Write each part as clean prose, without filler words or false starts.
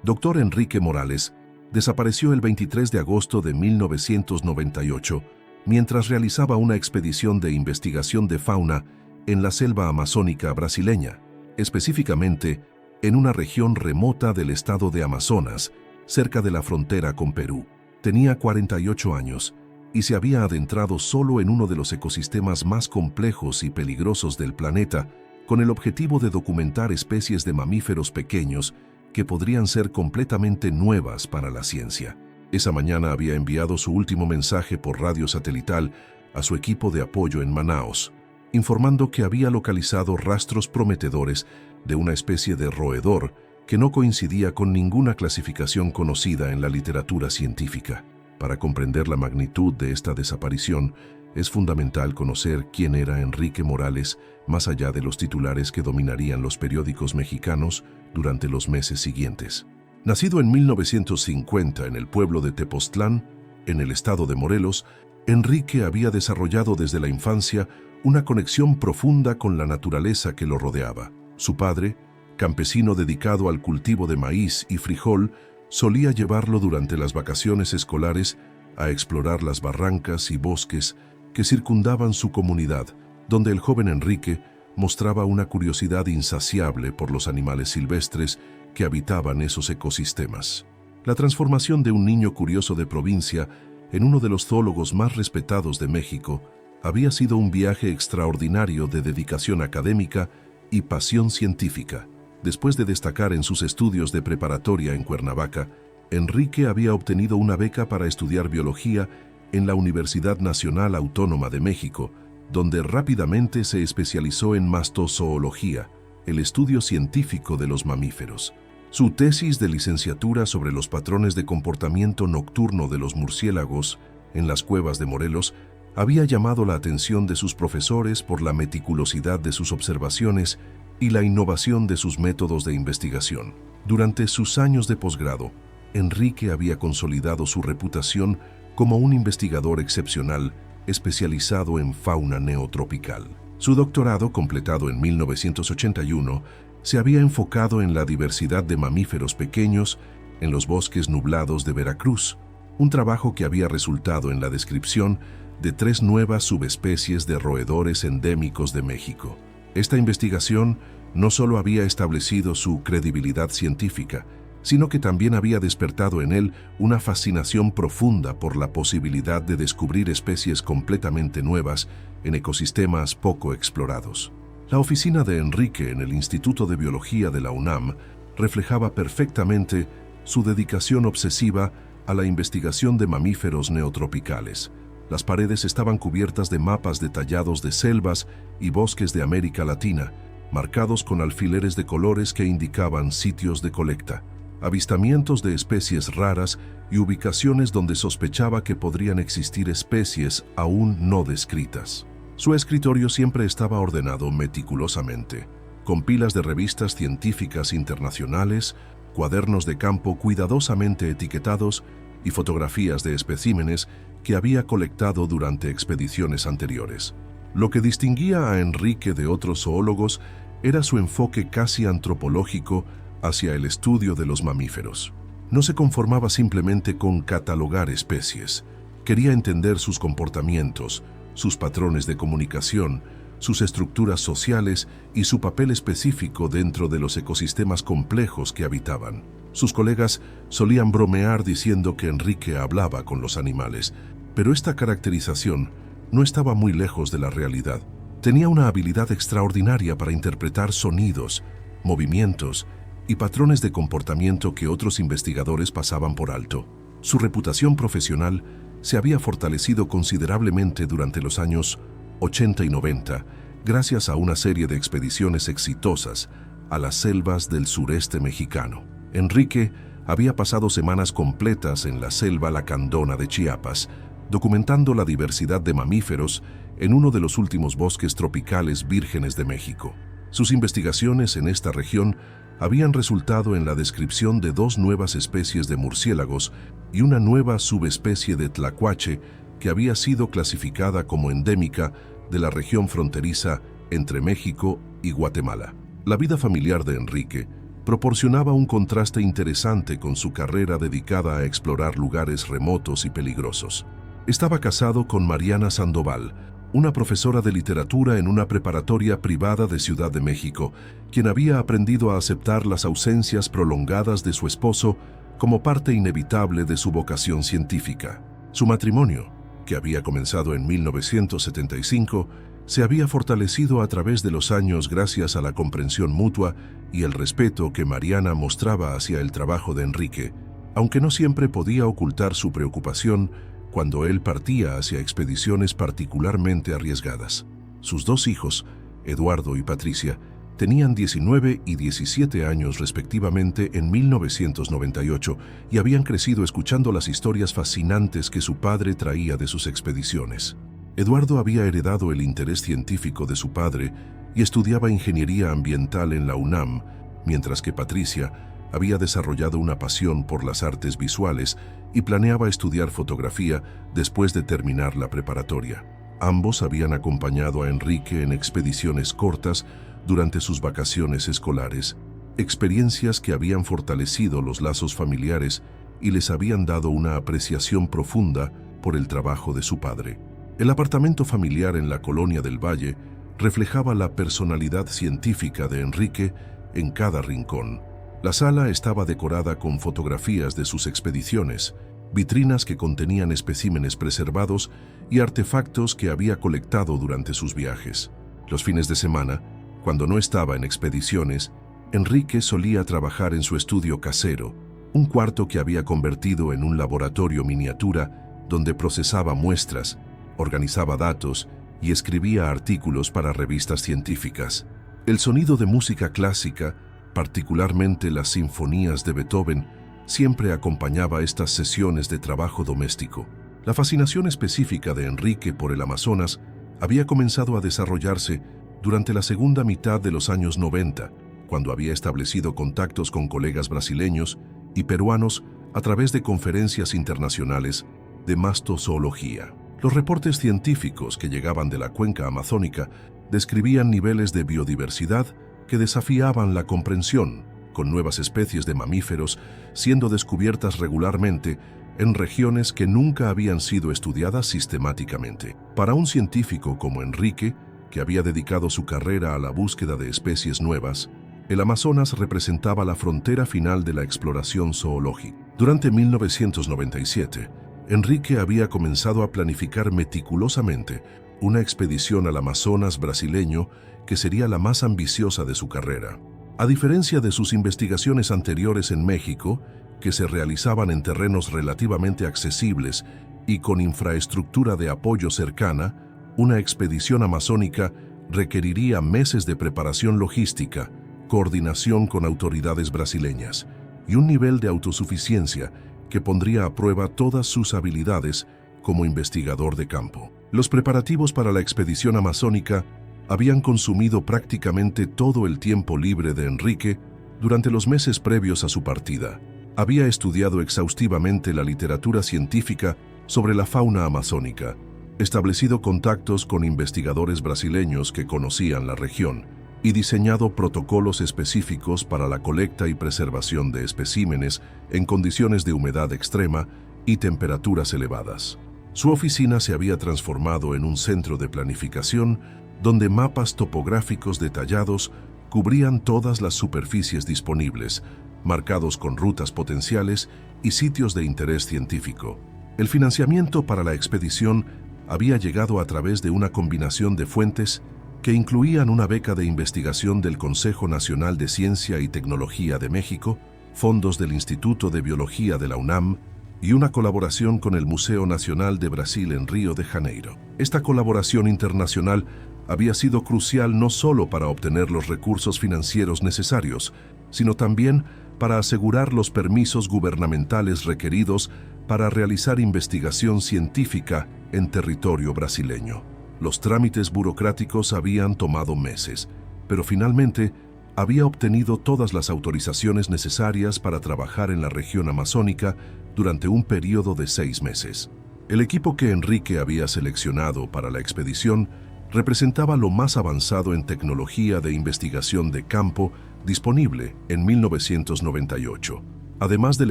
Dr. Enrique Morales desapareció el 23 de agosto de 1998 mientras realizaba una expedición de investigación de fauna en la selva amazónica brasileña, específicamente en una región remota del estado de Amazonas, cerca de la frontera con Perú. Tenía 48 años y se había adentrado solo en uno de los ecosistemas más complejos y peligrosos del planeta, con el objetivo de documentar especies de mamíferos pequeños que podrían ser completamente nuevas para la ciencia. Esa mañana había enviado su último mensaje por radio satelital a su equipo de apoyo en Manaos, informando que había localizado rastros prometedores de una especie de roedor que no coincidía con ninguna clasificación conocida en la literatura científica. Para comprender la magnitud de esta desaparición, es fundamental conocer quién era Enrique Morales, más allá de los titulares que dominarían los periódicos mexicanos durante los meses siguientes. Nacido en 1950 en el pueblo de Tepoztlán, en el estado de Morelos, Enrique había desarrollado desde la infancia una conexión profunda con la naturaleza que lo rodeaba. Su padre, campesino dedicado al cultivo de maíz y frijol, solía llevarlo durante las vacaciones escolares a explorar las barrancas y bosques que circundaban su comunidad, donde el joven Enrique mostraba una curiosidad insaciable por los animales silvestres que habitaban esos ecosistemas. La transformación de un niño curioso de provincia en uno de los zoólogos más respetados de México había sido un viaje extraordinario de dedicación académica y pasión científica. Después de destacar en sus estudios de preparatoria en Cuernavaca, Enrique había obtenido una beca para estudiar biología en la Universidad Nacional Autónoma de México, donde rápidamente se especializó en mastozoología, el estudio científico de los mamíferos. Su tesis de licenciatura sobre los patrones de comportamiento nocturno de los murciélagos en las cuevas de Morelos había llamado la atención de sus profesores por la meticulosidad de sus observaciones y la innovación de sus métodos de investigación. Durante sus años de posgrado, Enrique había consolidado su reputación como un investigador excepcional especializado en fauna neotropical. Su doctorado, completado en 1981, se había enfocado en la diversidad de mamíferos pequeños en los bosques nublados de Veracruz, un trabajo que había resultado en la descripción de 3 nuevas subespecies de roedores endémicos de México. Esta investigación no solo había establecido su credibilidad científica, sino que también había despertado en él una fascinación profunda por la posibilidad de descubrir especies completamente nuevas en ecosistemas poco explorados. La oficina de Enrique en el Instituto de Biología de la UNAM reflejaba perfectamente su dedicación obsesiva a la investigación de mamíferos neotropicales. Las paredes estaban cubiertas de mapas detallados de selvas y bosques de América Latina, marcados con alfileres de colores que indicaban sitios de colecta, avistamientos de especies raras y ubicaciones donde sospechaba que podrían existir especies aún no descritas. Su escritorio siempre estaba ordenado meticulosamente, con pilas de revistas científicas internacionales, cuadernos de campo cuidadosamente etiquetados y fotografías de especímenes que había colectado durante expediciones anteriores. Lo que distinguía a Enrique de otros zoólogos era su enfoque casi antropológico hacia el estudio de los mamíferos. No se conformaba simplemente con catalogar especies. Quería entender sus comportamientos, sus patrones de comunicación, sus estructuras sociales y su papel específico dentro de los ecosistemas complejos que habitaban. Sus colegas solían bromear diciendo que Enrique hablaba con los animales, pero esta caracterización no estaba muy lejos de la realidad. Tenía una habilidad extraordinaria para interpretar sonidos, movimientos y patrones de comportamiento que otros investigadores pasaban por alto. Su reputación profesional se había fortalecido considerablemente durante los años 80 y 90, gracias a una serie de expediciones exitosas a las selvas del sureste mexicano. Enrique había pasado semanas completas en la selva lacandona de Chiapas, documentando la diversidad de mamíferos en uno de los últimos bosques tropicales vírgenes de México. Sus investigaciones en esta región habían resultado en la descripción de 2 nuevas especies de murciélagos y una nueva subespecie de tlacuache que había sido clasificada como endémica de la región fronteriza entre México y Guatemala. La vida familiar de Enrique proporcionaba un contraste interesante con su carrera dedicada a explorar lugares remotos y peligrosos. Estaba casado con Mariana Sandoval, una profesora de literatura en una preparatoria privada de Ciudad de México, quien había aprendido a aceptar las ausencias prolongadas de su esposo como parte inevitable de su vocación científica. Su matrimonio, que había comenzado en 1975, se había fortalecido a través de los años gracias a la comprensión mutua y el respeto que Mariana mostraba hacia el trabajo de Enrique, aunque no siempre podía ocultar su preocupación cuando él partía hacia expediciones particularmente arriesgadas. Sus dos hijos, Eduardo y Patricia, tenían 19 y 17 años respectivamente en 1998 y habían crecido escuchando las historias fascinantes que su padre traía de sus expediciones. Eduardo había heredado el interés científico de su padre y estudiaba ingeniería ambiental en la UNAM, mientras que Patricia había desarrollado una pasión por las artes visuales y planeaba estudiar fotografía después de terminar la preparatoria. Ambos habían acompañado a Enrique en expediciones cortas durante sus vacaciones escolares, experiencias que habían fortalecido los lazos familiares y les habían dado una apreciación profunda por el trabajo de su padre. El apartamento familiar en la Colonia del Valle reflejaba la personalidad científica de Enrique en cada rincón. La sala estaba decorada con fotografías de sus expediciones, vitrinas que contenían especímenes preservados y artefactos que había colectado durante sus viajes. Los fines de semana, cuando no estaba en expediciones, Enrique solía trabajar en su estudio casero, un cuarto que había convertido en un laboratorio miniatura donde procesaba muestras, organizaba datos y escribía artículos para revistas científicas. El sonido de música clásica, particularmente las sinfonías de Beethoven, siempre acompañaba estas sesiones de trabajo doméstico. La fascinación específica de Enrique por el Amazonas había comenzado a desarrollarse durante la segunda mitad de los años 90, cuando había establecido contactos con colegas brasileños y peruanos a través de conferencias internacionales de mastozoología. Los reportes científicos que llegaban de la cuenca amazónica describían niveles de biodiversidad que desafiaban la comprensión, con nuevas especies de mamíferos siendo descubiertas regularmente en regiones que nunca habían sido estudiadas sistemáticamente. Para un científico como Enrique, que había dedicado su carrera a la búsqueda de especies nuevas, el Amazonas representaba la frontera final de la exploración zoológica. Durante 1997, Enrique había comenzado a planificar meticulosamente una expedición al Amazonas brasileño que sería la más ambiciosa de su carrera. A diferencia de sus investigaciones anteriores en México, que se realizaban en terrenos relativamente accesibles y con infraestructura de apoyo cercana, una expedición amazónica requeriría meses de preparación logística, coordinación con autoridades brasileñas y un nivel de autosuficiencia que pondría a prueba todas sus habilidades como investigador de campo. Los preparativos para la expedición amazónica habían consumido prácticamente todo el tiempo libre de Enrique durante los meses previos a su partida. Había estudiado exhaustivamente la literatura científica sobre la fauna amazónica, establecido contactos con investigadores brasileños que conocían la región y diseñado protocolos específicos para la colecta y preservación de especímenes en condiciones de humedad extrema y temperaturas elevadas. Su oficina se había transformado en un centro de planificación donde mapas topográficos detallados cubrían todas las superficies disponibles, marcados con rutas potenciales y sitios de interés científico. El financiamiento para la expedición había llegado a través de una combinación de fuentes que incluían una beca de investigación del Consejo Nacional de Ciencia y Tecnología de México, fondos del Instituto de Biología de la UNAM y una colaboración con el Museo Nacional de Brasil en Río de Janeiro. Esta colaboración internacional había sido crucial no solo para obtener los recursos financieros necesarios, sino también para asegurar los permisos gubernamentales requeridos para realizar investigación científica en territorio brasileño. Los trámites burocráticos habían tomado meses, pero finalmente había obtenido todas las autorizaciones necesarias para trabajar en la región amazónica durante un periodo de 6 meses. El equipo que Enrique había seleccionado para la expedición representaba lo más avanzado en tecnología de investigación de campo disponible en 1998, además del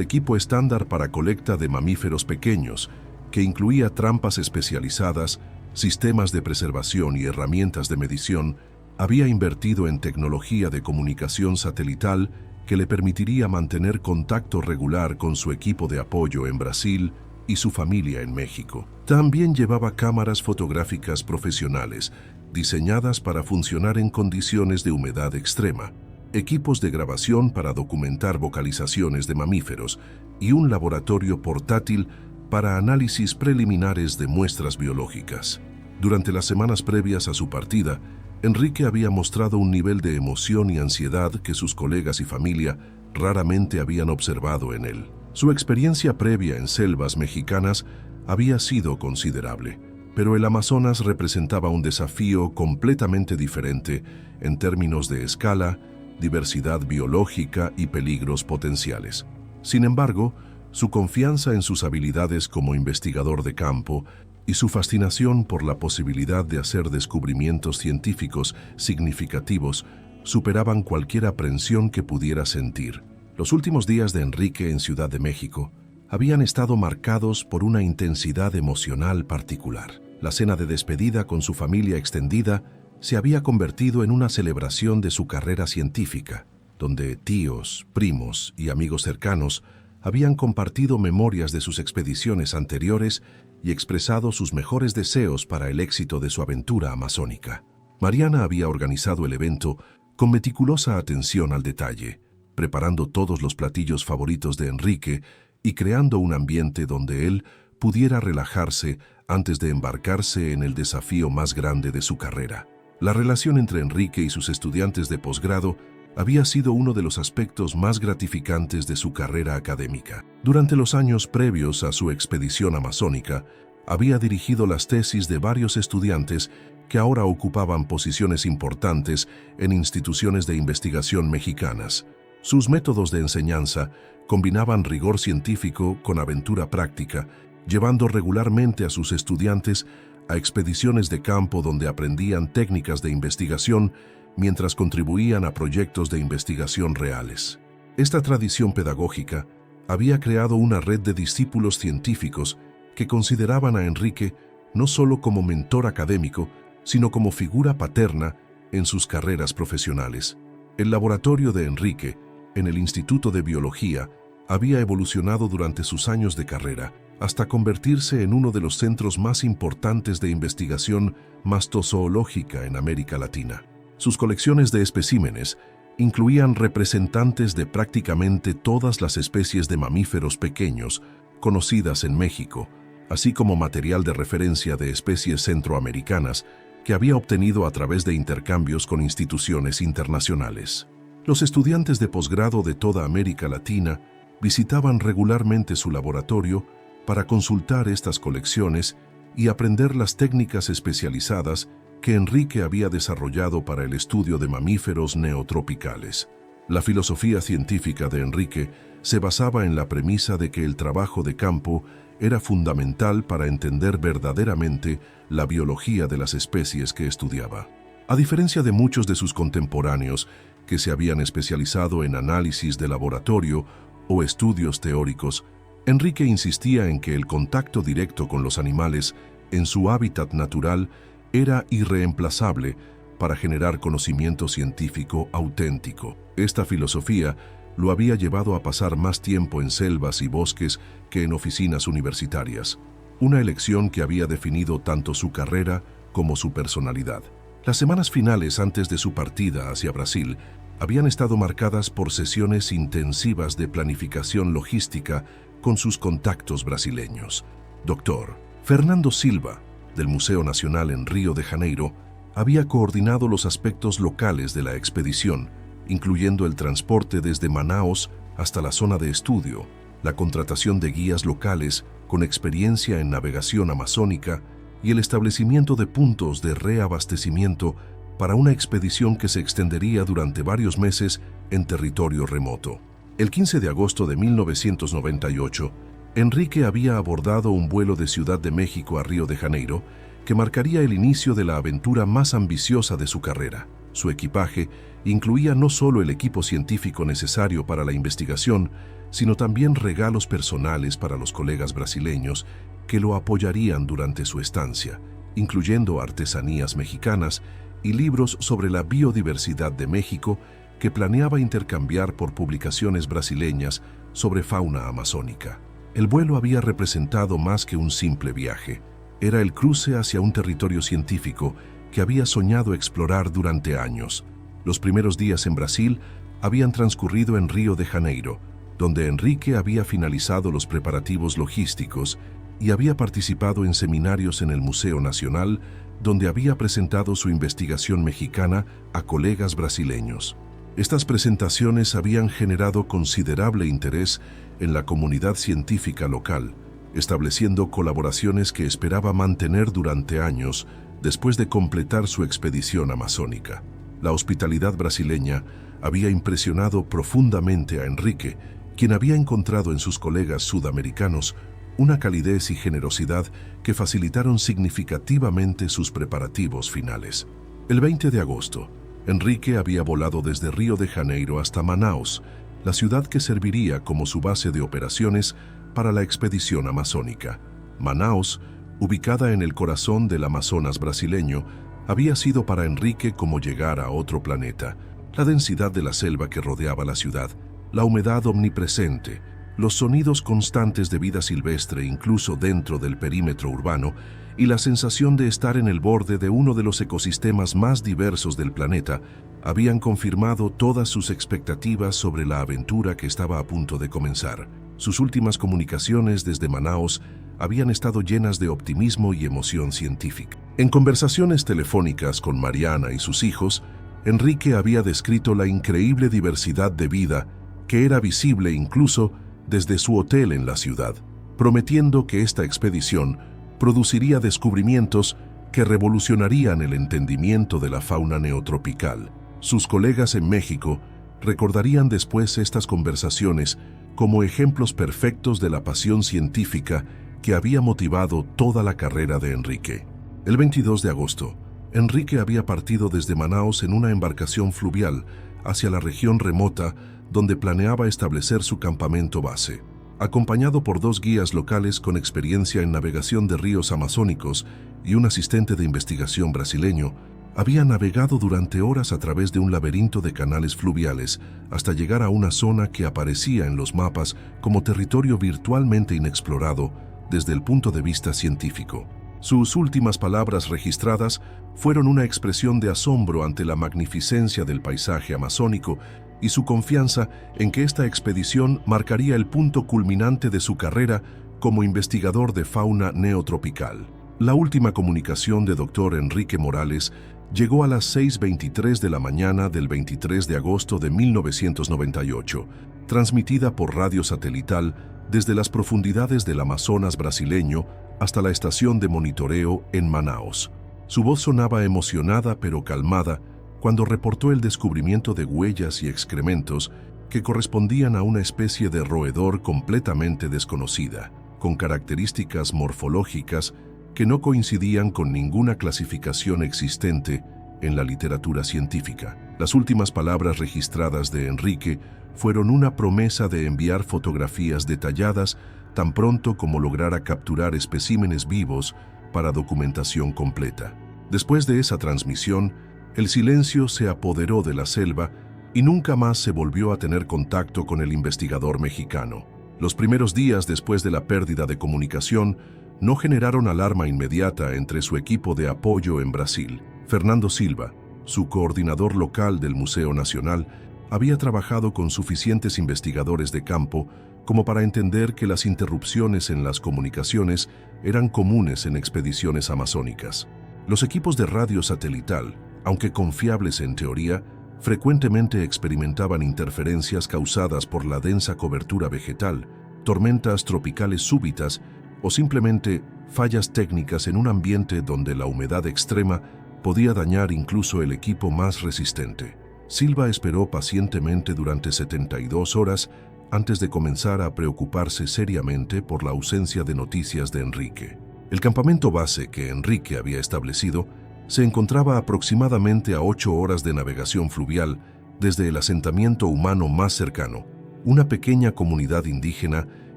equipo estándar para colecta de mamíferos pequeños, que incluía trampas especializadas, sistemas de preservación y herramientas de medición. Había invertido en tecnología de comunicación satelital que le permitiría mantener contacto regular con su equipo de apoyo en Brasil y su familia en México. También llevaba cámaras fotográficas profesionales, diseñadas para funcionar en condiciones de humedad extrema, equipos de grabación para documentar vocalizaciones de mamíferos y un laboratorio portátil para análisis preliminares de muestras biológicas. Durante las semanas previas a su partida, Enrique había mostrado un nivel de emoción y ansiedad que sus colegas y familia raramente habían observado en él. Su experiencia previa en selvas mexicanas había sido considerable, pero el Amazonas representaba un desafío completamente diferente en términos de escala, diversidad biológica y peligros potenciales. Sin embargo, su confianza en sus habilidades como investigador de campo y su fascinación por la posibilidad de hacer descubrimientos científicos significativos superaban cualquier aprensión que pudiera sentir. Los últimos días de Enrique en Ciudad de México habían estado marcados por una intensidad emocional particular. La cena de despedida con su familia extendida se había convertido en una celebración de su carrera científica, donde tíos, primos y amigos cercanos habían compartido memorias de sus expediciones anteriores y expresado sus mejores deseos para el éxito de su aventura amazónica. Mariana había organizado el evento con meticulosa atención al detalle, preparando todos los platillos favoritos de Enrique y creando un ambiente donde él pudiera relajarse antes de embarcarse en el desafío más grande de su carrera. La relación entre Enrique y sus estudiantes de posgrado había sido uno de los aspectos más gratificantes de su carrera académica. Durante los años previos a su expedición amazónica, había dirigido las tesis de varios estudiantes que ahora ocupaban posiciones importantes en instituciones de investigación mexicanas. Sus métodos de enseñanza combinaban rigor científico con aventura práctica, llevando regularmente a sus estudiantes a expediciones de campo donde aprendían técnicas de investigación mientras contribuían a proyectos de investigación reales. Esta tradición pedagógica había creado una red de discípulos científicos que consideraban a Enrique no solo como mentor académico, sino como figura paterna en sus carreras profesionales. El laboratorio de Enrique, en el Instituto de Biología, había evolucionado durante sus años de carrera hasta convertirse en uno de los centros más importantes de investigación mastozoológica en América Latina. Sus colecciones de especímenes incluían representantes de prácticamente todas las especies de mamíferos pequeños conocidas en México, así como material de referencia de especies centroamericanas que había obtenido a través de intercambios con instituciones internacionales. Los estudiantes de posgrado de toda América Latina visitaban regularmente su laboratorio para consultar estas colecciones y aprender las técnicas especializadas que Enrique había desarrollado para el estudio de mamíferos neotropicales. La filosofía científica de Enrique se basaba en la premisa de que el trabajo de campo era fundamental para entender verdaderamente la biología de las especies que estudiaba. A diferencia de muchos de sus contemporáneos que se habían especializado en análisis de laboratorio o estudios teóricos, Enrique insistía en que el contacto directo con los animales en su hábitat natural era irreemplazable para generar conocimiento científico auténtico. Esta filosofía lo había llevado a pasar más tiempo en selvas y bosques que en oficinas universitarias, una elección que había definido tanto su carrera como su personalidad. Las semanas finales antes de su partida hacia Brasil habían estado marcadas por sesiones intensivas de planificación logística con sus contactos brasileños. Dr. Fernando Silva, del Museo Nacional en Río de Janeiro, había coordinado los aspectos locales de la expedición, incluyendo el transporte desde Manaos hasta la zona de estudio, la contratación de guías locales con experiencia en navegación amazónica y el establecimiento de puntos de reabastecimiento para una expedición que se extendería durante varios meses en territorio remoto. El 15 de agosto de 1998, Enrique había abordado un vuelo de Ciudad de México a Río de Janeiro que marcaría el inicio de la aventura más ambiciosa de su carrera. Su equipaje incluía no solo el equipo científico necesario para la investigación, sino también regalos personales para los colegas brasileños que lo apoyarían durante su estancia, incluyendo artesanías mexicanas y libros sobre la biodiversidad de México que planeaba intercambiar por publicaciones brasileñas sobre fauna amazónica. El vuelo había representado más que un simple viaje. Era el cruce hacia un territorio científico que había soñado explorar durante años. Los primeros días en Brasil habían transcurrido en Río de Janeiro, donde Enrique había finalizado los preparativos logísticos y había participado en seminarios en el Museo Nacional, donde había presentado su investigación mexicana a colegas brasileños. Estas presentaciones habían generado considerable interés en la comunidad científica local, estableciendo colaboraciones que esperaba mantener durante años después de completar su expedición amazónica. La hospitalidad brasileña había impresionado profundamente a Enrique, quien había encontrado en sus colegas sudamericanos una calidez y generosidad que facilitaron significativamente sus preparativos finales. El 20 de agosto, Enrique había volado desde Río de Janeiro hasta Manaus, la ciudad que serviría como su base de operaciones para la expedición amazónica. Manaus, ubicada en el corazón del Amazonas brasileño, había sido para Enrique como llegar a otro planeta. La densidad de la selva que rodeaba la ciudad, la humedad omnipresente, los sonidos constantes de vida silvestre incluso dentro del perímetro urbano y la sensación de estar en el borde de uno de los ecosistemas más diversos del planeta habían confirmado todas sus expectativas sobre la aventura que estaba a punto de comenzar. Sus últimas comunicaciones desde Manaus habían estado llenas de optimismo y emoción científica. En conversaciones telefónicas con Mariana y sus hijos, Enrique había descrito la increíble diversidad de vida que era visible incluso desde su hotel en la ciudad, prometiendo que esta expedición produciría descubrimientos que revolucionarían el entendimiento de la fauna neotropical. Sus colegas en México recordarían después estas conversaciones como ejemplos perfectos de la pasión científica que había motivado toda la carrera de Enrique. El 22 de agosto, Enrique había partido desde Manaus en una embarcación fluvial hacia la región remota donde planeaba establecer su campamento base. Acompañado por 2 guías locales con experiencia en navegación de ríos amazónicos y un asistente de investigación brasileño, había navegado durante horas a través de un laberinto de canales fluviales hasta llegar a una zona que aparecía en los mapas como territorio virtualmente inexplorado desde el punto de vista científico. Sus últimas palabras registradas fueron una expresión de asombro ante la magnificencia del paisaje amazónico y su confianza en que esta expedición marcaría el punto culminante de su carrera como investigador de fauna neotropical. La última comunicación de Dr. Enrique Morales llegó a las 6:23 de la mañana del 23 de agosto de 1998, transmitida por radio satelital desde las profundidades del Amazonas brasileño hasta la estación de monitoreo en Manaus. Su voz sonaba emocionada pero calmada cuando reportó el descubrimiento de huellas y excrementos que correspondían a una especie de roedor completamente desconocida, con características morfológicas que no coincidían con ninguna clasificación existente en la literatura científica. Las últimas palabras registradas de Enrique fueron una promesa de enviar fotografías detalladas tan pronto como lograra capturar especímenes vivos para documentación completa. Después de esa transmisión, el silencio se apoderó de la selva y nunca más se volvió a tener contacto con el investigador mexicano. Los primeros días después de la pérdida de comunicación no generaron alarma inmediata entre su equipo de apoyo en Brasil. Fernando Silva, su coordinador local del Museo Nacional, había trabajado con suficientes investigadores de campo como para entender que las interrupciones en las comunicaciones eran comunes en expediciones amazónicas. Los equipos de radio satelital, aunque confiables en teoría, frecuentemente experimentaban interferencias causadas por la densa cobertura vegetal, tormentas tropicales súbitas o simplemente fallas técnicas en un ambiente donde la humedad extrema podía dañar incluso el equipo más resistente. Silva esperó pacientemente durante 72 horas antes de comenzar a preocuparse seriamente por la ausencia de noticias de Enrique. El campamento base que Enrique había establecido se encontraba aproximadamente a 8 horas de navegación fluvial desde el asentamiento humano más cercano, una pequeña comunidad indígena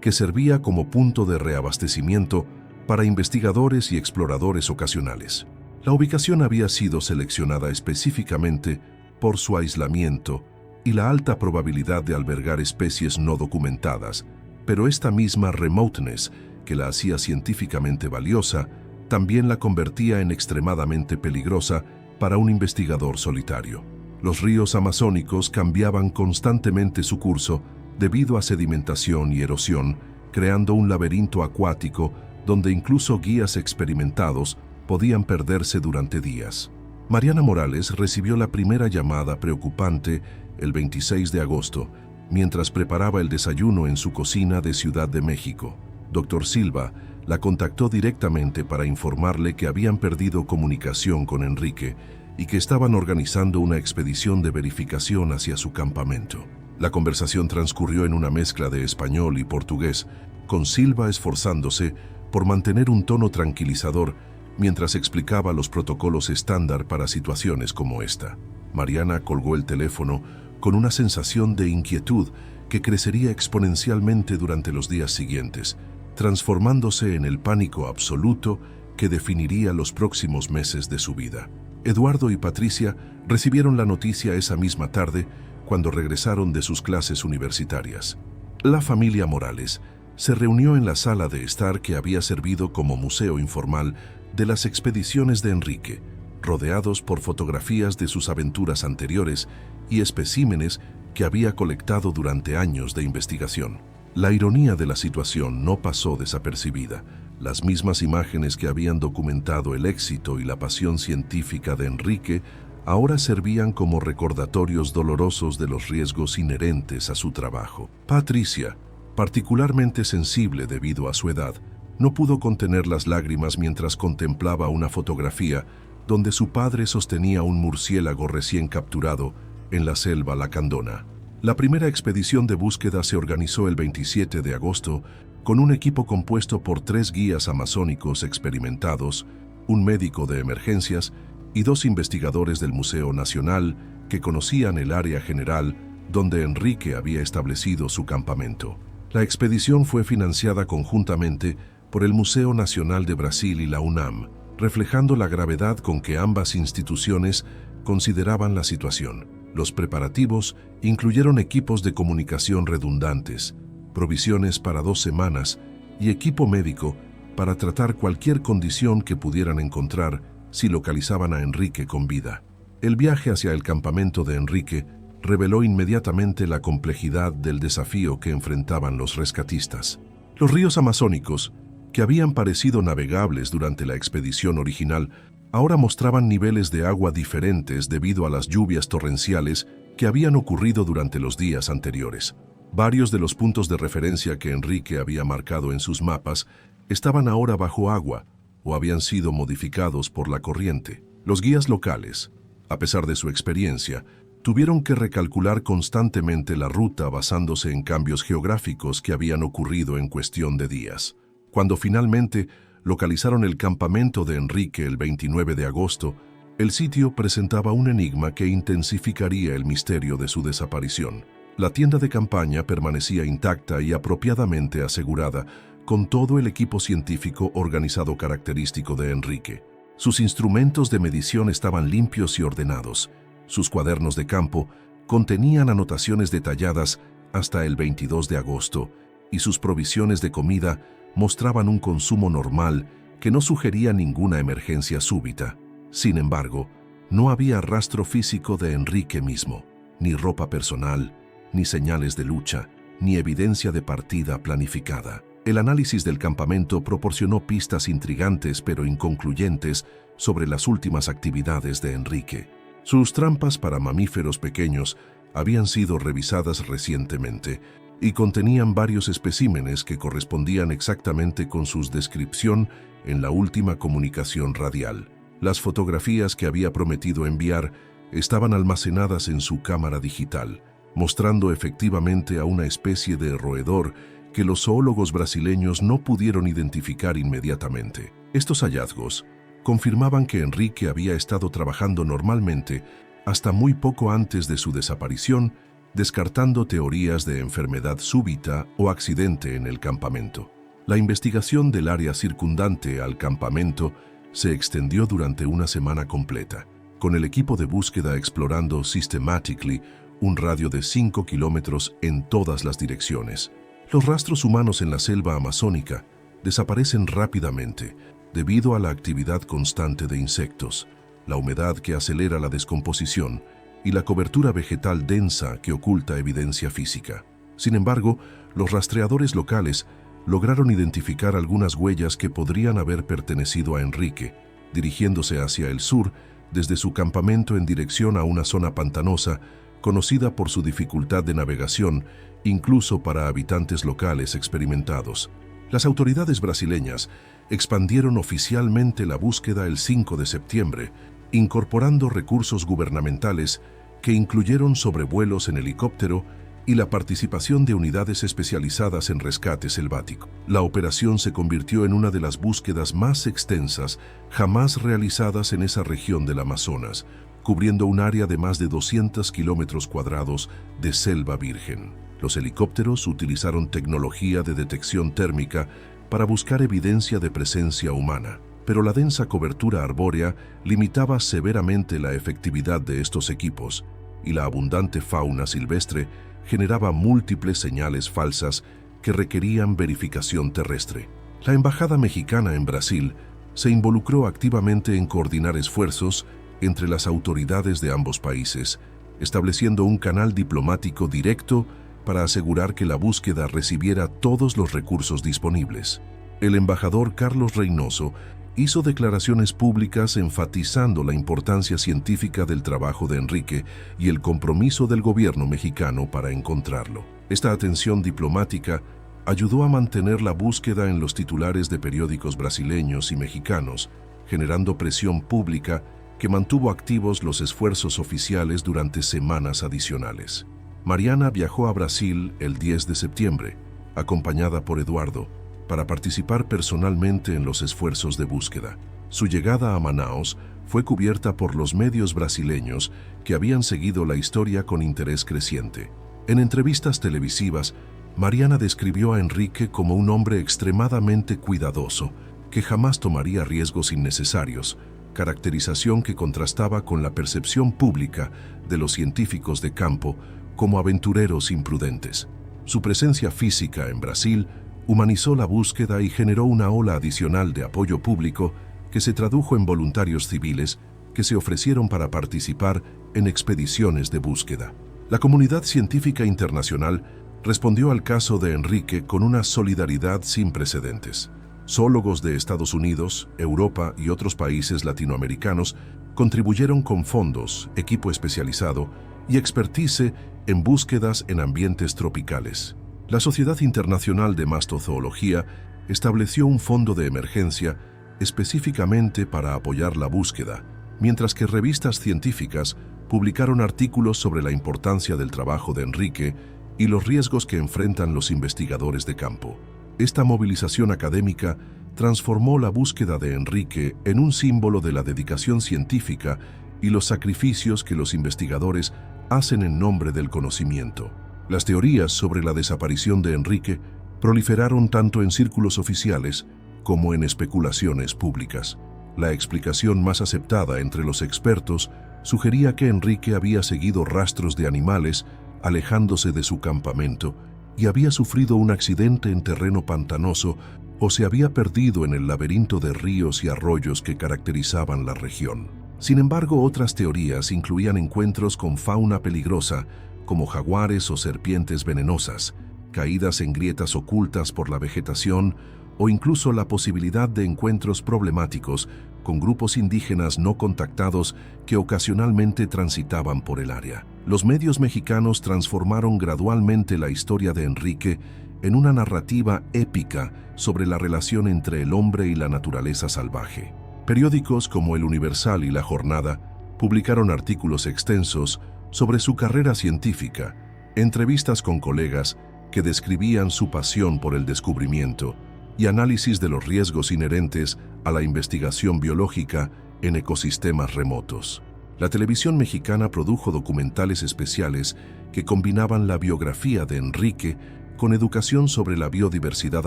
que servía como punto de reabastecimiento para investigadores y exploradores ocasionales. La ubicación había sido seleccionada específicamente por su aislamiento y la alta probabilidad de albergar especies no documentadas, pero esta misma remoteness que la hacía científicamente valiosa también la convertía en extremadamente peligrosa para un investigador solitario. Los ríos amazónicos cambiaban constantemente su curso debido a sedimentación y erosión, creando un laberinto acuático donde incluso guías experimentados podían perderse durante días. Mariana Morales recibió la primera llamada preocupante el 26 de agosto, mientras preparaba el desayuno en su cocina de Ciudad de México. Dr. Silva la contactó directamente para informarle que habían perdido comunicación con Enrique y que estaban organizando una expedición de verificación hacia su campamento. La conversación transcurrió en una mezcla de español y portugués, con Silva esforzándose por mantener un tono tranquilizador mientras explicaba los protocolos estándar para situaciones como esta. Mariana colgó el teléfono con una sensación de inquietud que crecería exponencialmente durante los días siguientes, transformándose en el pánico absoluto que definiría los próximos meses de su vida. Eduardo y Patricia recibieron la noticia esa misma tarde cuando regresaron de sus clases universitarias. La familia Morales se reunió en la sala de estar que había servido como museo informal de las expediciones de Enrique, rodeados por fotografías de sus aventuras anteriores y especímenes que había colectado durante años de investigación. La ironía de la situación no pasó desapercibida. Las mismas imágenes que habían documentado el éxito y la pasión científica de Enrique ahora servían como recordatorios dolorosos de los riesgos inherentes a su trabajo. Patricia, particularmente sensible debido a su edad, no pudo contener las lágrimas mientras contemplaba una fotografía donde su padre sostenía un murciélago recién capturado en la selva lacandona. La primera expedición de búsqueda se organizó el 27 de agosto con un equipo compuesto por 3 guías amazónicos experimentados, un médico de emergencias y 2 investigadores del Museo Nacional que conocían el área general donde Enrique había establecido su campamento. La expedición fue financiada conjuntamente por el Museo Nacional de Brasil y la UNAM, reflejando la gravedad con que ambas instituciones consideraban la situación. Los preparativos incluyeron equipos de comunicación redundantes, provisiones para 2 semanas y equipo médico para tratar cualquier condición que pudieran encontrar si localizaban a Enrique con vida. El viaje hacia el campamento de Enrique reveló inmediatamente la complejidad del desafío que enfrentaban los rescatistas. Los ríos amazónicos, que habían parecido navegables durante la expedición original, ahora mostraban niveles de agua diferentes debido a las lluvias torrenciales que habían ocurrido durante los días anteriores. Varios de los puntos de referencia que Enrique había marcado en sus mapas estaban ahora bajo agua o habían sido modificados por la corriente. Los guías locales, a pesar de su experiencia, tuvieron que recalcular constantemente la ruta basándose en cambios geográficos que habían ocurrido en cuestión de días. Cuando finalmente localizaron el campamento de Enrique el 29 de agosto, el sitio presentaba un enigma que intensificaría el misterio de su desaparición. La tienda de campaña permanecía intacta y apropiadamente asegurada, con todo el equipo científico organizado característico de Enrique. Sus instrumentos de medición estaban limpios y ordenados. Sus cuadernos de campo contenían anotaciones detalladas hasta el 22 de agosto, y sus provisiones de comida mostraban un consumo normal que no sugería ninguna emergencia súbita. Sin embargo, no había rastro físico de Enrique mismo, ni ropa personal, ni señales de lucha, ni evidencia de partida planificada. El análisis del campamento proporcionó pistas intrigantes pero inconcluyentes sobre las últimas actividades de Enrique. Sus trampas para mamíferos pequeños habían sido revisadas recientemente y contenían varios especímenes que correspondían exactamente con su descripción en la última comunicación radial. Las fotografías que había prometido enviar estaban almacenadas en su cámara digital, mostrando efectivamente a una especie de roedor que los zoólogos brasileños no pudieron identificar inmediatamente. Estos hallazgos, confirmaban que Enrique había estado trabajando normalmente hasta muy poco antes de su desaparición, descartando teorías de enfermedad súbita o accidente en el campamento. La investigación del área circundante al campamento se extendió durante una semana completa, con el equipo de búsqueda explorando systematically un radio de 5 kilómetros en todas las direcciones. Los rastros humanos en la selva amazónica desaparecen rápidamente debido a la actividad constante de insectos, la humedad que acelera la descomposición y la cobertura vegetal densa que oculta evidencia física. Sin embargo, los rastreadores locales lograron identificar algunas huellas que podrían haber pertenecido a Enrique, dirigiéndose hacia el sur desde su campamento en dirección a una zona pantanosa conocida por su dificultad de navegación, incluso para habitantes locales experimentados. Las autoridades brasileñas expandieron oficialmente la búsqueda el 5 de septiembre, incorporando recursos gubernamentales que incluyeron sobrevuelos en helicóptero y la participación de unidades especializadas en rescate selvático. La operación se convirtió en una de las búsquedas más extensas jamás realizadas en esa región del Amazonas, cubriendo un área de más de 200 kilómetros cuadrados de selva virgen. Los helicópteros utilizaron tecnología de detección térmica para buscar evidencia de presencia humana, pero la densa cobertura arbórea limitaba severamente la efectividad de estos equipos, y la abundante fauna silvestre generaba múltiples señales falsas que requerían verificación terrestre. La Embajada Mexicana en Brasil se involucró activamente en coordinar esfuerzos entre las autoridades de ambos países, estableciendo un canal diplomático directo para asegurar que la búsqueda recibiera todos los recursos disponibles. El embajador Carlos Reynoso hizo declaraciones públicas enfatizando la importancia científica del trabajo de Enrique y el compromiso del gobierno mexicano para encontrarlo. Esta atención diplomática ayudó a mantener la búsqueda en los titulares de periódicos brasileños y mexicanos, generando presión pública que mantuvo activos los esfuerzos oficiales durante semanas adicionales. Mariana viajó a Brasil el 10 de septiembre, acompañada por Eduardo, para participar personalmente en los esfuerzos de búsqueda. Su llegada a Manaos fue cubierta por los medios brasileños que habían seguido la historia con interés creciente. En entrevistas televisivas, Mariana describió a Enrique como un hombre extremadamente cuidadoso, que jamás tomaría riesgos innecesarios, caracterización que contrastaba con la percepción pública de los científicos de campo como aventureros imprudentes. Su presencia física en Brasil humanizó la búsqueda y generó una ola adicional de apoyo público que se tradujo en voluntarios civiles que se ofrecieron para participar en expediciones de búsqueda. La comunidad científica internacional respondió al caso de Enrique con una solidaridad sin precedentes. Zoólogos de Estados Unidos, Europa y otros países latinoamericanos contribuyeron con fondos, equipo especializado y expertise en búsquedas en ambientes tropicales. La Sociedad Internacional de Mastozoología estableció un fondo de emergencia específicamente para apoyar la búsqueda, mientras que revistas científicas publicaron artículos sobre la importancia del trabajo de Enrique y los riesgos que enfrentan los investigadores de campo. Esta movilización académica transformó la búsqueda de Enrique en un símbolo de la dedicación científica y los sacrificios que los investigadores hacen en nombre del conocimiento. Las teorías sobre la desaparición de Enrique proliferaron tanto en círculos oficiales como en especulaciones públicas. La explicación más aceptada entre los expertos sugería que Enrique había seguido rastros de animales alejándose de su campamento y había sufrido un accidente en terreno pantanoso o se había perdido en el laberinto de ríos y arroyos que caracterizaban la región. Sin embargo, otras teorías incluían encuentros con fauna peligrosa, como jaguares o serpientes venenosas, caídas en grietas ocultas por la vegetación o incluso la posibilidad de encuentros problemáticos con grupos indígenas no contactados que ocasionalmente transitaban por el área. Los medios mexicanos transformaron gradualmente la historia de Enrique en una narrativa épica sobre la relación entre el hombre y la naturaleza salvaje. Periódicos como El Universal y La Jornada publicaron artículos extensos sobre su carrera científica, entrevistas con colegas que describían su pasión por el descubrimiento y análisis de los riesgos inherentes a la investigación biológica en ecosistemas remotos. La televisión mexicana produjo documentales especiales que combinaban la biografía de Enrique con educación sobre la biodiversidad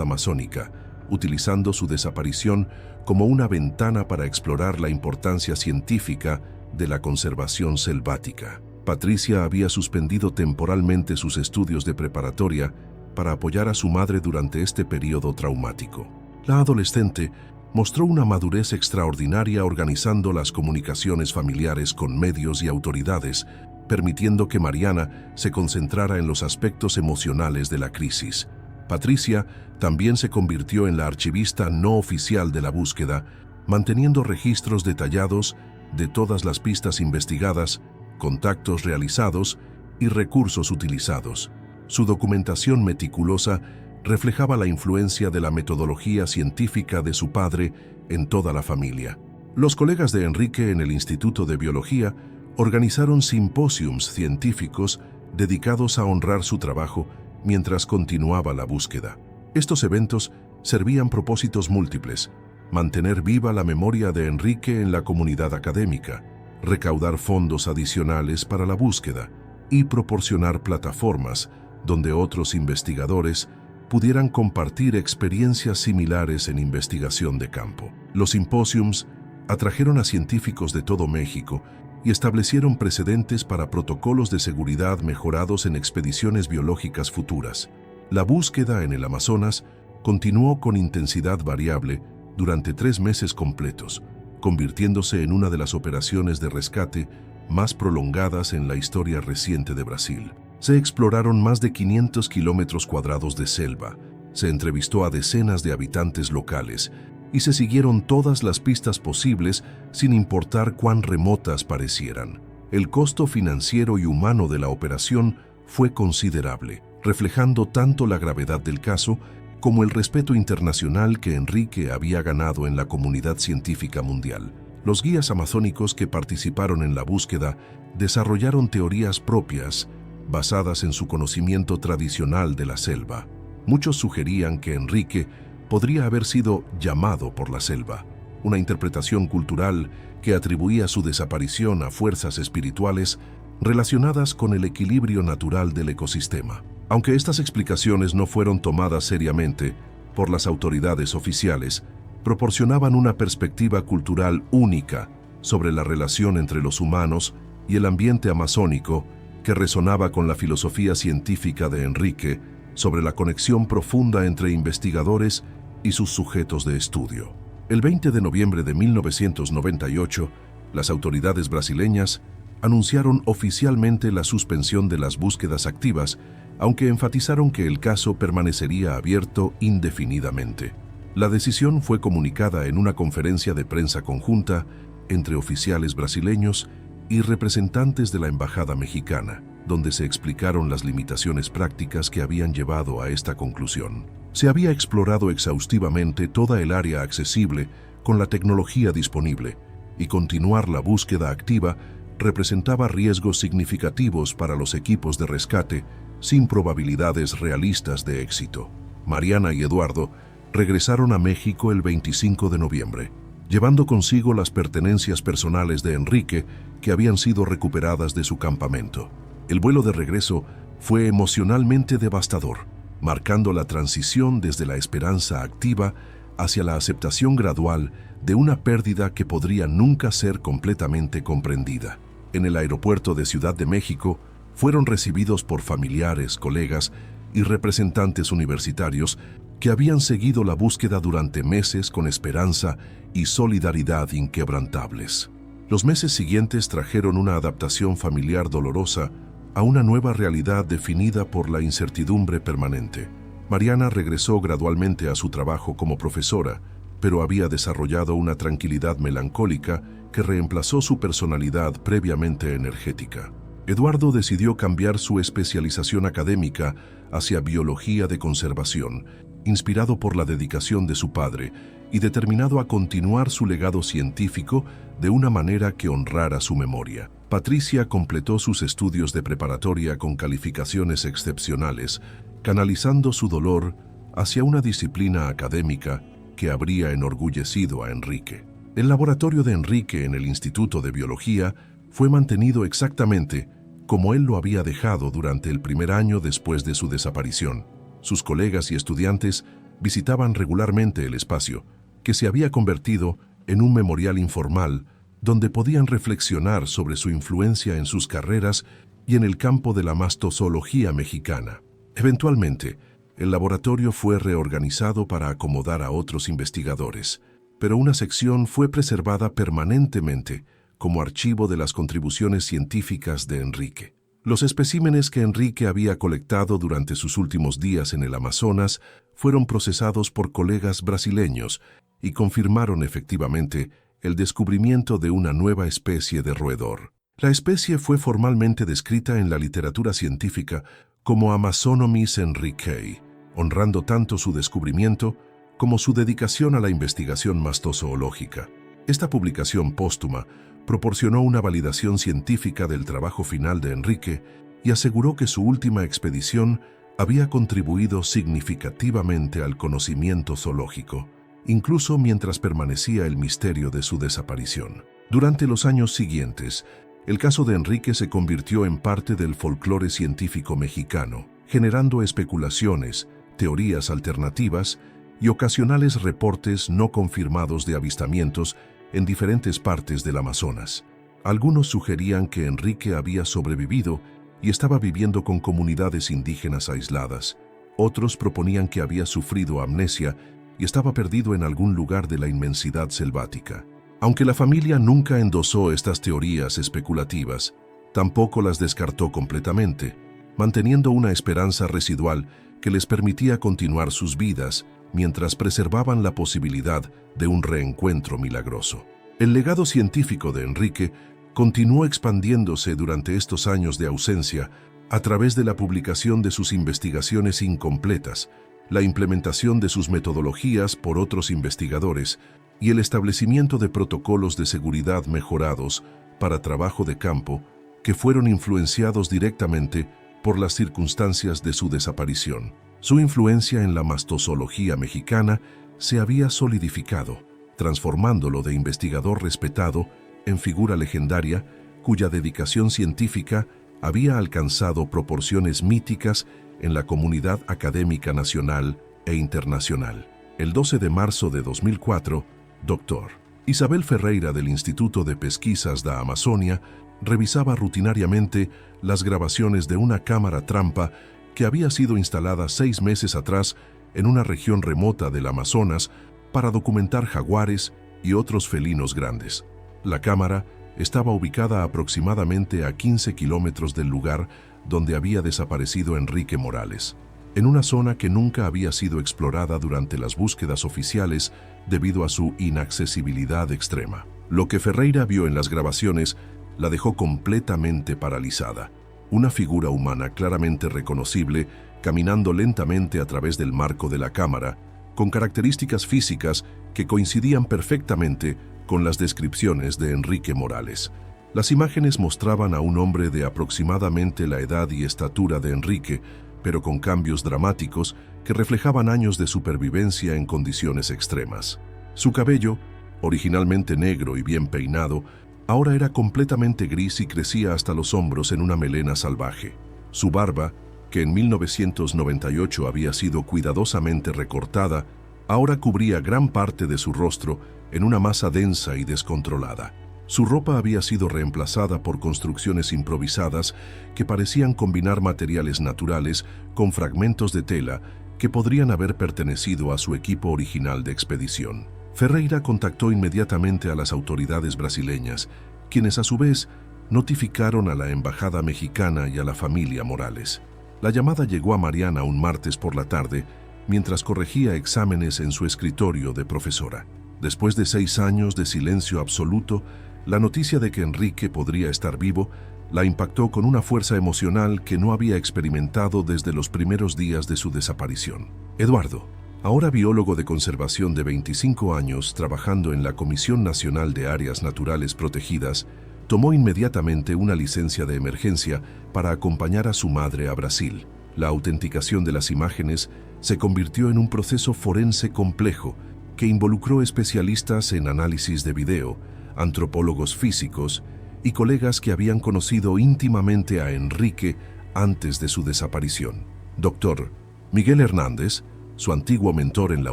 amazónica, utilizando su desaparición como una ventana para explorar la importancia científica de la conservación selvática. Patricia había suspendido temporalmente sus estudios de preparatoria para apoyar a su madre durante este periodo traumático. La adolescente mostró una madurez extraordinaria organizando las comunicaciones familiares con medios y autoridades, permitiendo que Mariana se concentrara en los aspectos emocionales de la crisis. Patricia también se convirtió en la archivista no oficial de la búsqueda, manteniendo registros detallados de todas las pistas investigadas, contactos realizados y recursos utilizados. Su documentación meticulosa reflejaba la influencia de la metodología científica de su padre en toda la familia. Los colegas de Enrique en el Instituto de Biología organizaron simposios científicos dedicados a honrar su trabajo mientras continuaba la búsqueda. Estos eventos servían propósitos múltiples: mantener viva la memoria de Enrique en la comunidad académica, recaudar fondos adicionales para la búsqueda y proporcionar plataformas donde otros investigadores pudieran compartir experiencias similares en investigación de campo. Los simposios atrajeron a científicos de todo México y establecieron precedentes para protocolos de seguridad mejorados en expediciones biológicas futuras. La búsqueda en el Amazonas continuó con intensidad variable durante 3 meses completos, convirtiéndose en una de las operaciones de rescate más prolongadas en la historia reciente de Brasil. Se exploraron más de 500 kilómetros cuadrados de selva, se entrevistó a decenas de habitantes locales y se siguieron todas las pistas posibles sin importar cuán remotas parecieran. El costo financiero y humano de la operación fue considerable, reflejando tanto la gravedad del caso como el respeto internacional que Enrique había ganado en la comunidad científica mundial. Los guías amazónicos que participaron en la búsqueda desarrollaron teorías propias basadas en su conocimiento tradicional de la selva. Muchos sugerían que Enrique podría haber sido llamado por la selva, una interpretación cultural que atribuía su desaparición a fuerzas espirituales relacionadas con el equilibrio natural del ecosistema. Aunque estas explicaciones no fueron tomadas seriamente por las autoridades oficiales, proporcionaban una perspectiva cultural única sobre la relación entre los humanos y el ambiente amazónico que resonaba con la filosofía científica de Enrique sobre la conexión profunda entre investigadores y sus sujetos de estudio. El 20 de noviembre de 1998, las autoridades brasileñas anunciaron oficialmente la suspensión de las búsquedas activas, aunque enfatizaron que el caso permanecería abierto indefinidamente. La decisión fue comunicada en una conferencia de prensa conjunta entre oficiales brasileños y representantes de la Embajada mexicana, donde se explicaron las limitaciones prácticas que habían llevado a esta conclusión. Se había explorado exhaustivamente toda el área accesible con la tecnología disponible, y continuar la búsqueda activa representaba riesgos significativos para los equipos de rescate sin probabilidades realistas de éxito. Mariana y Eduardo regresaron a México el 25 de noviembre, llevando consigo las pertenencias personales de Enrique que habían sido recuperadas de su campamento. El vuelo de regreso fue emocionalmente devastador, marcando la transición desde la esperanza activa hacia la aceptación gradual de una pérdida que podría nunca ser completamente comprendida. En el aeropuerto de Ciudad de México, fueron recibidos por familiares, colegas y representantes universitarios que habían seguido la búsqueda durante meses con esperanza y solidaridad inquebrantables. Los meses siguientes trajeron una adaptación familiar dolorosa a una nueva realidad definida por la incertidumbre permanente. Mariana regresó gradualmente a su trabajo como profesora, pero había desarrollado una tranquilidad melancólica que reemplazó su personalidad previamente energética. Eduardo decidió cambiar su especialización académica hacia biología de conservación, inspirado por la dedicación de su padre y determinado a continuar su legado científico de una manera que honrara su memoria. Patricia completó sus estudios de preparatoria con calificaciones excepcionales, canalizando su dolor hacia una disciplina académica que habría enorgullecido a Enrique. El laboratorio de Enrique en el Instituto de Biología fue mantenido exactamente como él lo había dejado durante el primer año después de su desaparición. Sus colegas y estudiantes visitaban regularmente el espacio, que se había convertido en un memorial informal donde podían reflexionar sobre su influencia en sus carreras y en el campo de la mastozoología mexicana. Eventualmente, el laboratorio fue reorganizado para acomodar a otros investigadores, pero una sección fue preservada permanentemente como archivo de las contribuciones científicas de Enrique. Los especímenes que Enrique había colectado durante sus últimos días en el Amazonas fueron procesados por colegas brasileños y confirmaron efectivamente el descubrimiento de una nueva especie de roedor. La especie fue formalmente descrita en la literatura científica como Amazonomys enriquei, honrando tanto su descubrimiento como su dedicación a la investigación mastozoológica. Esta publicación póstuma proporcionó una validación científica del trabajo final de Enrique y aseguró que su última expedición había contribuido significativamente al conocimiento zoológico, incluso mientras permanecía el misterio de su desaparición. Durante los años siguientes, el caso de Enrique se convirtió en parte del folclore científico mexicano, generando especulaciones, teorías alternativas y ocasionales reportes no confirmados de avistamientos en diferentes partes del Amazonas. Algunos sugerían que Enrique había sobrevivido y estaba viviendo con comunidades indígenas aisladas. Otros proponían que había sufrido amnesia y estaba perdido en algún lugar de la inmensidad selvática. Aunque la familia nunca endosó estas teorías especulativas, tampoco las descartó completamente, manteniendo una esperanza residual que les permitía continuar sus vidas mientras preservaban la posibilidad de un reencuentro milagroso. El legado científico de Enrique continuó expandiéndose durante estos años de ausencia a través de la publicación de sus investigaciones incompletas, la implementación de sus metodologías por otros investigadores y el establecimiento de protocolos de seguridad mejorados para trabajo de campo que fueron influenciados directamente por las circunstancias de su desaparición. Su influencia en la mastozoología mexicana se había solidificado, transformándolo de investigador respetado en figura legendaria cuya dedicación científica había alcanzado proporciones míticas en la comunidad académica nacional e internacional. El 12 de marzo de 2004, Dr. Isabel Ferreira del Instituto de Pesquisas da Amazônia revisaba rutinariamente las grabaciones de una cámara trampa que había sido instalada 6 meses atrás en una región remota del Amazonas para documentar jaguares y otros felinos grandes. La cámara estaba ubicada aproximadamente a 15 kilómetros del lugar donde había desaparecido Enrique Morales, en una zona que nunca había sido explorada durante las búsquedas oficiales debido a su inaccesibilidad extrema. Lo que Ferreira vio en las grabaciones la dejó completamente paralizada. Una figura humana claramente reconocible caminando lentamente a través del marco de la cámara, con características físicas que coincidían perfectamente con las descripciones de Enrique Morales. Las imágenes mostraban a un hombre de aproximadamente la edad y estatura de Enrique, pero con cambios dramáticos que reflejaban años de supervivencia en condiciones extremas. Su cabello, originalmente negro y bien peinado, ahora era completamente gris y crecía hasta los hombros en una melena salvaje. Su barba, que en 1998 había sido cuidadosamente recortada, ahora cubría gran parte de su rostro en una masa densa y descontrolada. Su ropa había sido reemplazada por construcciones improvisadas que parecían combinar materiales naturales con fragmentos de tela que podrían haber pertenecido a su equipo original de expedición. Ferreira contactó inmediatamente a las autoridades brasileñas, quienes a su vez notificaron a la embajada mexicana y a la familia Morales. La llamada llegó a Mariana un martes por la tarde, mientras corregía exámenes en su escritorio de profesora. Después de 6 años de silencio absoluto, la noticia de que Enrique podría estar vivo la impactó con una fuerza emocional que no había experimentado desde los primeros días de su desaparición. Eduardo, ahora biólogo de conservación de 25 años trabajando en la Comisión Nacional de Áreas Naturales Protegidas, tomó inmediatamente una licencia de emergencia para acompañar a su madre a Brasil. La autenticación de las imágenes se convirtió en un proceso forense complejo que involucró especialistas en análisis de video, antropólogos físicos y colegas que habían conocido íntimamente a Enrique antes de su desaparición. Dr. Miguel Hernández, su antiguo mentor en la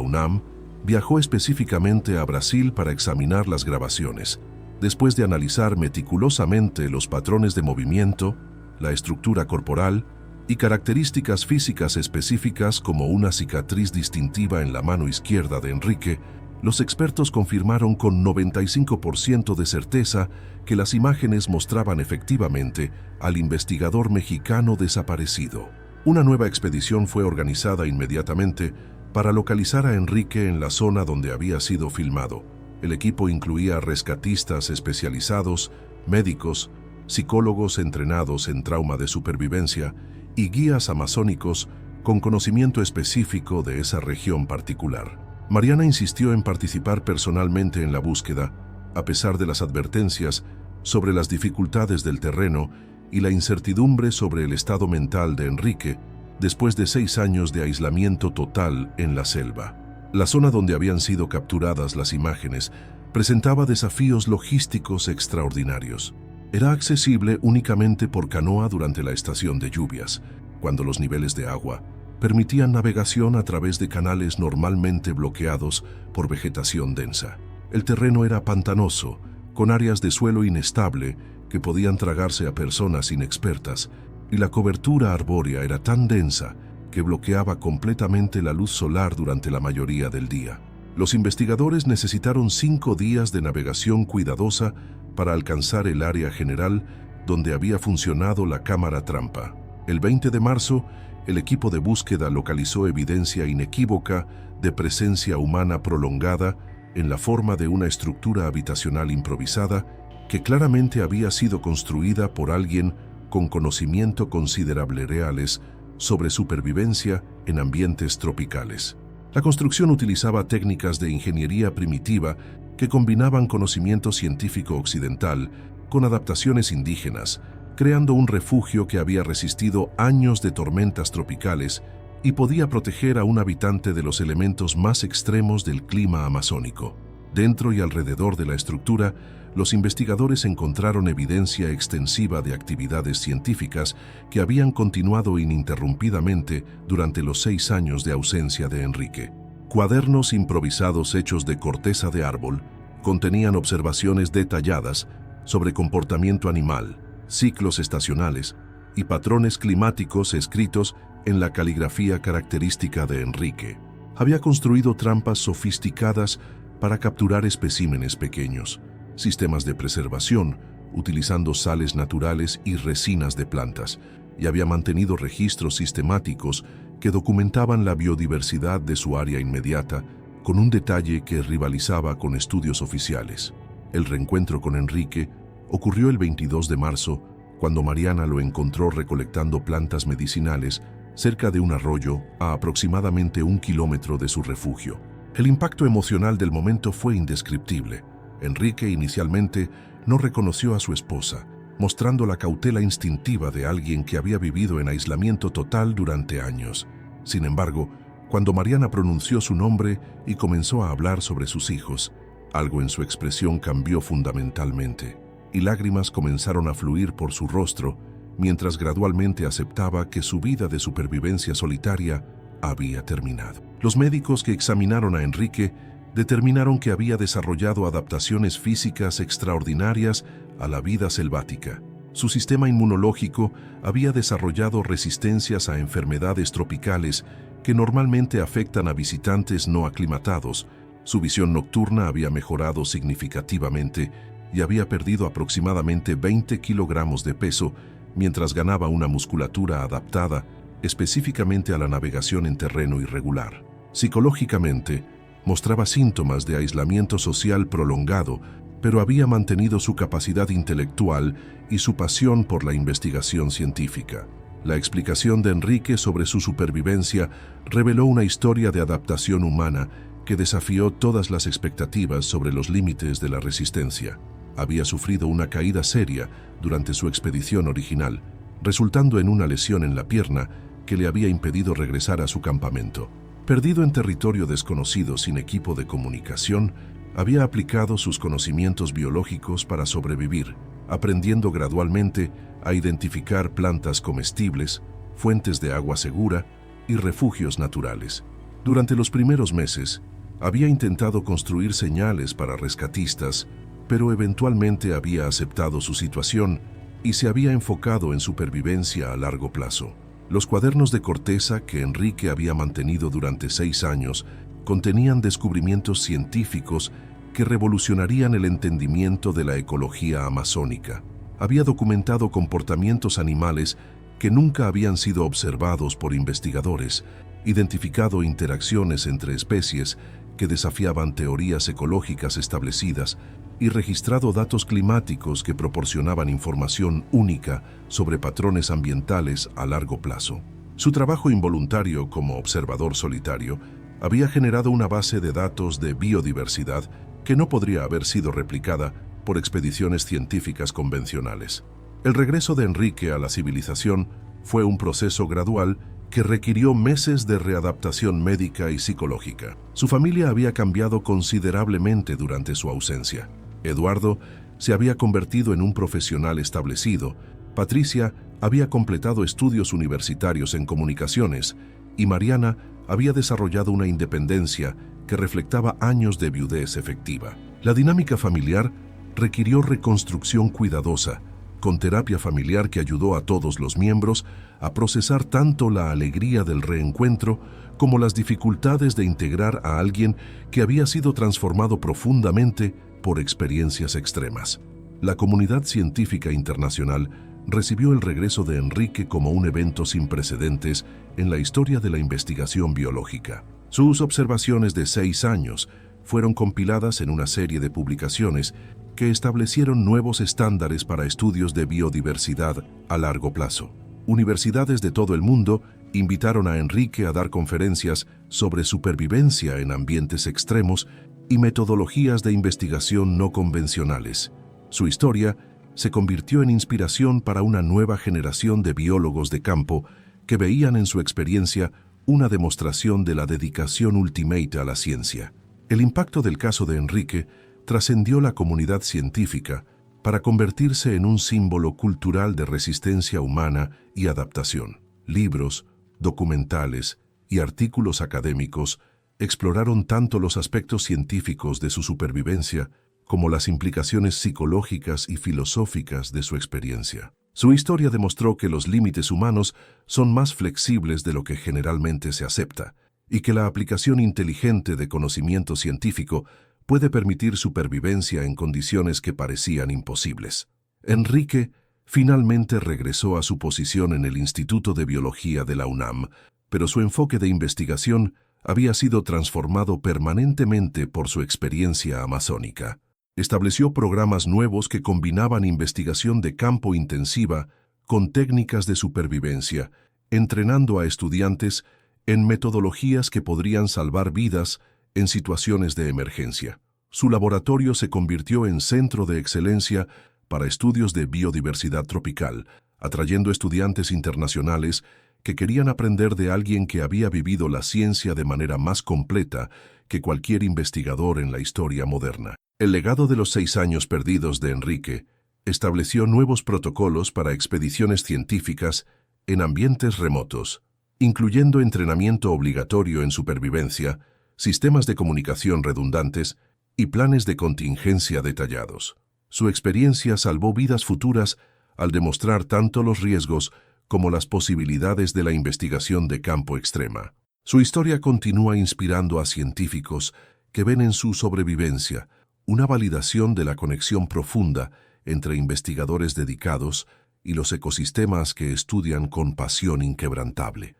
UNAM, viajó específicamente a Brasil para examinar las grabaciones, después de analizar meticulosamente los patrones de movimiento, la estructura corporal y características físicas específicas como una cicatriz distintiva en la mano izquierda de Enrique. Los expertos confirmaron con 95% de certeza que las imágenes mostraban efectivamente al investigador mexicano desaparecido. Una nueva expedición fue organizada inmediatamente para localizar a Enrique en la zona donde había sido filmado. El equipo incluía rescatistas especializados, médicos, psicólogos entrenados en trauma de supervivencia y guías amazónicos con conocimiento específico de esa región particular. Mariana insistió en participar personalmente en la búsqueda, a pesar de las advertencias sobre las dificultades del terreno y la incertidumbre sobre el estado mental de Enrique después de 6 años de aislamiento total en la selva. La zona donde habían sido capturadas las imágenes presentaba desafíos logísticos extraordinarios. Era accesible únicamente por canoa durante la estación de lluvias, cuando los niveles de agua permitían navegación a través de canales normalmente bloqueados por vegetación densa. El terreno era pantanoso, con áreas de suelo inestable que podían tragarse a personas inexpertas, y la cobertura arbórea era tan densa que bloqueaba completamente la luz solar durante la mayoría del día. Los investigadores necesitaron 5 días de navegación cuidadosa para alcanzar el área general donde había funcionado la cámara trampa. El 20 de marzo, el equipo de búsqueda localizó evidencia inequívoca de presencia humana prolongada en la forma de una estructura habitacional improvisada que claramente había sido construida por alguien con conocimiento considerable reales sobre supervivencia en ambientes tropicales. La construcción utilizaba técnicas de ingeniería primitiva que combinaban conocimiento científico occidental con adaptaciones indígenas, creando un refugio que había resistido años de tormentas tropicales y podía proteger a un habitante de los elementos más extremos del clima amazónico. Dentro y alrededor de la estructura, los investigadores encontraron evidencia extensiva de actividades científicas que habían continuado ininterrumpidamente durante los 6 años de ausencia de Enrique. Cuadernos improvisados hechos de corteza de árbol contenían observaciones detalladas sobre comportamiento animal, ciclos estacionales y patrones climáticos escritos en la caligrafía característica de Enrique. Había construido trampas sofisticadas para capturar especímenes pequeños, sistemas de preservación, utilizando sales naturales y resinas de plantas, y había mantenido registros sistemáticos que documentaban la biodiversidad de su área inmediata, con un detalle que rivalizaba con estudios oficiales. El reencuentro con Enrique ocurrió el 22 de marzo, cuando Mariana lo encontró recolectando plantas medicinales cerca de un arroyo a aproximadamente 1 kilómetro de su refugio. El impacto emocional del momento fue indescriptible. Enrique inicialmente no reconoció a su esposa, mostrando la cautela instintiva de alguien que había vivido en aislamiento total durante años. Sin embargo, cuando Mariana pronunció su nombre y comenzó a hablar sobre sus hijos, algo en su expresión cambió fundamentalmente, y lágrimas comenzaron a fluir por su rostro, mientras gradualmente aceptaba que su vida de supervivencia solitaria había terminado. Los médicos que examinaron a Enrique determinaron que había desarrollado adaptaciones físicas extraordinarias a la vida selvática. Su sistema inmunológico había desarrollado resistencias a enfermedades tropicales que normalmente afectan a visitantes no aclimatados. Su visión nocturna había mejorado significativamente y había perdido aproximadamente 20 kilogramos de peso, mientras ganaba una musculatura adaptada específicamente a la navegación en terreno irregular. Psicológicamente, mostraba síntomas de aislamiento social prolongado, pero había mantenido su capacidad intelectual y su pasión por la investigación científica. La explicación de Enrique sobre su supervivencia reveló una historia de adaptación humana que desafió todas las expectativas sobre los límites de la resistencia. Había sufrido una caída seria durante su expedición original, resultando en una lesión en la pierna que le había impedido regresar a su campamento. Perdido en territorio desconocido sin equipo de comunicación, había aplicado sus conocimientos biológicos para sobrevivir, aprendiendo gradualmente a identificar plantas comestibles, fuentes de agua segura y refugios naturales. Durante los primeros meses, había intentado construir señales para rescatistas, pero eventualmente había aceptado su situación y se había enfocado en supervivencia a largo plazo. Los cuadernos de corteza que Enrique había mantenido durante 6 años contenían descubrimientos científicos que revolucionarían el entendimiento de la ecología amazónica. Había documentado comportamientos animales que nunca habían sido observados por investigadores, identificado interacciones entre especies que desafiaban teorías ecológicas establecidas y registrado datos climáticos que proporcionaban información única sobre patrones ambientales a largo plazo. Su trabajo involuntario como observador solitario había generado una base de datos de biodiversidad que no podría haber sido replicada por expediciones científicas convencionales. El regreso de Enrique a la civilización fue un proceso gradual que requirió meses de readaptación médica y psicológica. Su familia había cambiado considerablemente durante su ausencia. Eduardo se había convertido en un profesional establecido, Patricia había completado estudios universitarios en comunicaciones y Mariana había desarrollado una independencia que reflectaba años de viudez efectiva. La dinámica familiar requirió reconstrucción cuidadosa, con terapia familiar que ayudó a todos los miembros a procesar tanto la alegría del reencuentro como las dificultades de integrar a alguien que había sido transformado profundamente por experiencias extremas. La comunidad científica internacional recibió el regreso de Enrique como un evento sin precedentes en la historia de la investigación biológica. Sus observaciones de 6 años fueron compiladas en una serie de publicaciones que establecieron nuevos estándares para estudios de biodiversidad a largo plazo. Universidades de todo el mundo invitaron a Enrique a dar conferencias sobre supervivencia en ambientes extremos y metodologías de investigación no convencionales. Su historia se convirtió en inspiración para una nueva generación de biólogos de campo que veían en su experiencia una demostración de la dedicación ultimate a la ciencia. El impacto del caso de Enrique trascendió la comunidad científica para convertirse en un símbolo cultural de resistencia humana y adaptación. Libros, documentales y artículos académicos exploraron tanto los aspectos científicos de su supervivencia como las implicaciones psicológicas y filosóficas de su experiencia. Su historia demostró que los límites humanos son más flexibles de lo que generalmente se acepta y que la aplicación inteligente de conocimiento científico puede permitir supervivencia en condiciones que parecían imposibles. Enrique finalmente regresó a su posición en el Instituto de Biología de la UNAM, pero su enfoque de investigación había sido transformado permanentemente por su experiencia amazónica. Estableció programas nuevos que combinaban investigación de campo intensiva con técnicas de supervivencia, entrenando a estudiantes en metodologías que podrían salvar vidas en situaciones de emergencia. Su laboratorio se convirtió en centro de excelencia para estudios de biodiversidad tropical, atrayendo estudiantes internacionales que querían aprender de alguien que había vivido la ciencia de manera más completa que cualquier investigador en la historia moderna. El legado de los 6 años perdidos de Enrique estableció nuevos protocolos para expediciones científicas en ambientes remotos, incluyendo entrenamiento obligatorio en supervivencia, sistemas de comunicación redundantes y planes de contingencia detallados. Su experiencia salvó vidas futuras al demostrar tanto los riesgos como las posibilidades de la investigación de campo extrema. Su historia continúa inspirando a científicos que ven en su sobrevivencia una validación de la conexión profunda entre investigadores dedicados y los ecosistemas que estudian con pasión inquebrantable.